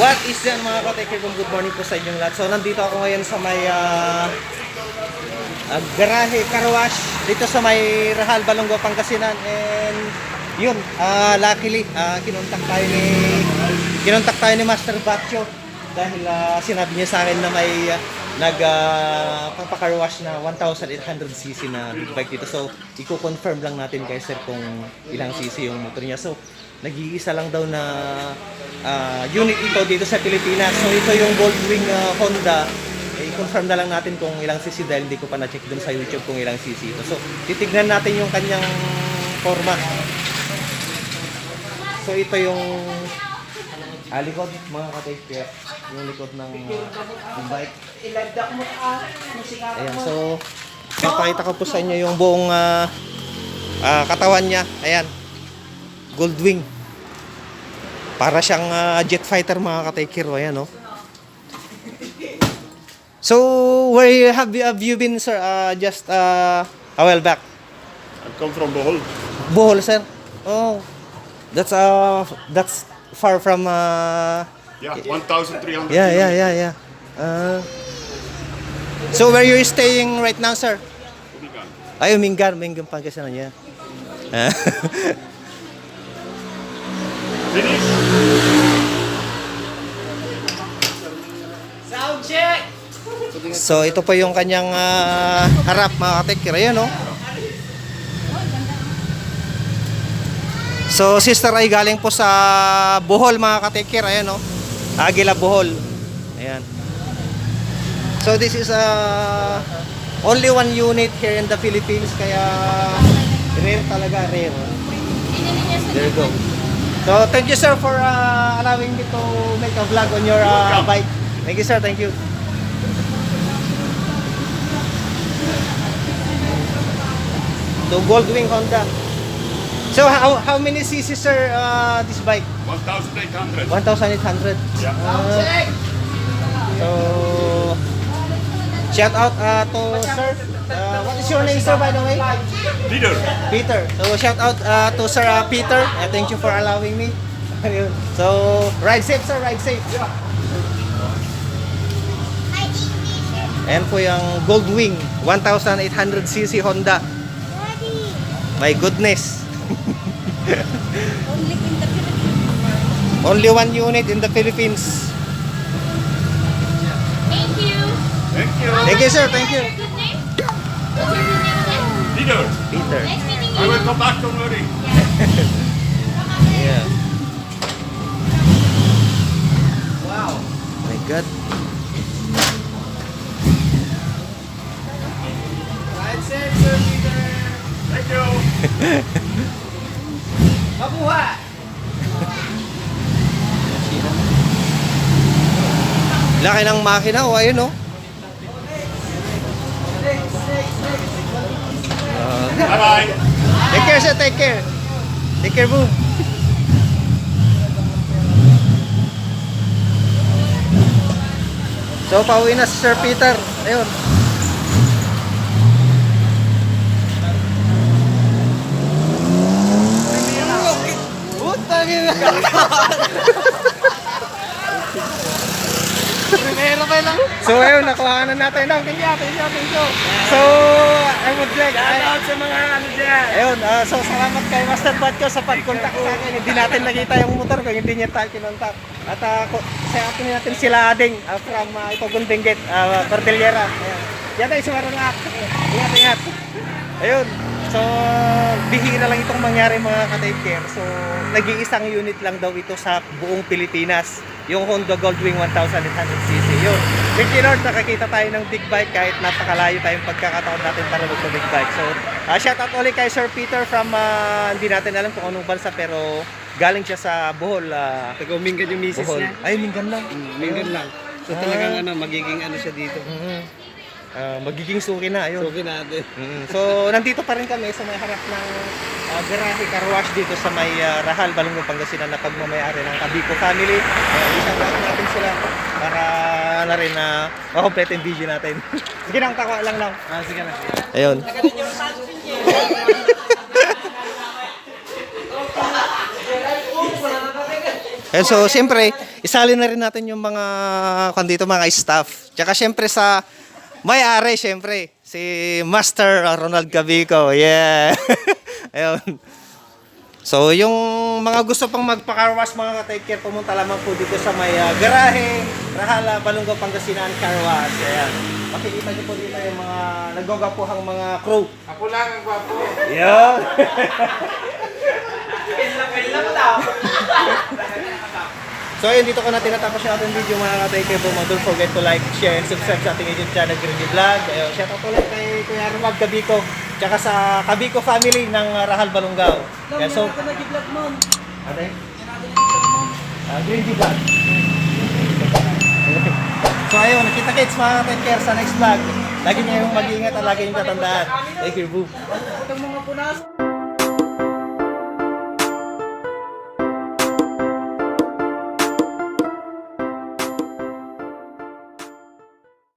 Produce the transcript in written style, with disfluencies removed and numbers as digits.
What is yan mga ka-taker? Good morning po sa inyong lahat. So nandito ako ngayon sa may garahe car wash dito sa may Rahal, Balongo, Pangasinan. And yun, luckily kinontak tayo ni Master Batcho dahil sinabi niya sa akin na may papa-car wash na 1,800cc na big bike dito. So i-confirm lang natin kay sir kung ilang cc yung motor niya. So nag-iisa lang daw na unit ito dito sa Pilipinas. So ito yung Goldwing Honda. I-confirm na lang natin kung ilang cc dahil hindi ko pa na-check dun sa YouTube kung ilang cc ito. So titignan natin yung kanyang forma. So ito yung likod mga ka-taker, yung likod ng bike. Ayan, so papakita ko po sa inyo yung buong katawan niya. Ayan, Goldwing. Para siyang jet fighter mga ka-taker. Ayan, oh. So where have you been, sir? Just a while back. I come from Bohol. Bohol, sir. Oh, that's far from Yeah, 1,300. Yeah. So where you staying right now, sir? Umigan. Ay, Mingan, Pangasinan niya. Finish. Sound check! So ito po yung kanyang harap mga ka-taker. Ayan, oh. So sister ay galing po sa Bohol mga ka-taker. Ayan, oh. Aguila, Bohol. Ayan. So this is only one unit here in the Philippines, kaya rare talaga, rare. There you go. So thank you, sir, for allowing me to make a vlog on your bike. Thank you, sir. Thank you. So Goldwing Honda. So how many cc, sir, this bike? 1,800. 1,800. Yeah. So shout out to sir. What is your name, sir, by the way? Leader. Peter. So shout out to Sir Peter. Thank you for allowing me. So ride safe, sir. Ride safe. Ayan po yung Goldwing 1,800cc Honda. My goodness. Only one unit in the Philippines. Thank you. Thank you. Thank you, sir. Thank you. Good name? What's your good name again? Leader. Peter. Nice meeting I you. will come back, don't worry. Yeah. Wow. My God. Ride safe, Sir Peter. Thank you. Mabuhay! Laki ng makina. Oh, ayun, oh. Bye-bye. Take care, sir. Take care. Take care, boo. So, pauwi na si Sir Peter. Ayun. Putang ina. So ayun, nakuha na natin ng thank you. So I would like Shoutout sa mga ano dyan. ayun, so salamat kay Master Batcho sa pag-contact sa akin. Hindi natin nakita yung motor ko, hindi niya tayo kinontak. At sa atin natin sila Ading from Ipagong Benguet, Cordillera. Ayun. Yan tayo, sumarungat. Ingat. Ayun. So, bihira lang itong mangyari mga ka-taker. So, nag-iisang unit lang daw ito sa buong Pilipinas. Yung Honda Goldwing 1,800cc. Yun. Thank you, Lord, nakakita tayo ng big bike kahit napakalayo tayong pagkakataon natin para mag-big bike. So, shout out ulit kay Sir Peter from, hindi natin alam kung anong bansa, pero galing siya sa Bohol. Taga-Mingan yung misis Bohol. niya. Ay, Mingan lang. Mingan lang. So talagang magiging siya dito. Magiging suki na, ayun. Suki natin. So, nandito pa rin kami sa may harap ng garahe car wash dito sa may Rahal, Balongo, Pangasinan na pagmamayari ng Kabico family. Isang natin sila para na rin na makompleto yung video natin. Sige lang, takwa lang. Sige na. Ayun. And so, siyempre, isali na rin natin yung mga, dito, mga staff. Tsaka siyempre sa may-ari, siyempre, si Master Ronald Gabico. Yeah. Ayun. So, yung mga gusto pang magpa-car wash, mga ka-take care, pumunta lamang po dito sa may garahe, Rahala, Balongo, Pangasinan Car Wash. Ayan. Makikita niyo po dito yung mga naggogapuhang mga crew. Ako lang ang gwapo. Yan. So ayun, dito ko na tinatapos yung ating video mga ka-take care po. Don't forget to like, share, and subscribe sa ating YouTube channel, Green Vlog. Ayun, shout out ulit kay Kuya Ronald Gabico, tsaka sa Gabico family ng Rahal, Balongaw. Yan, so, ate? Green Vlog. So ayun, nakita-kits mga ka-take care sa next vlog. Lagi niyo yung mag-iingat at lagi yung tatandaan. Thank you, boo. Itong mga punas.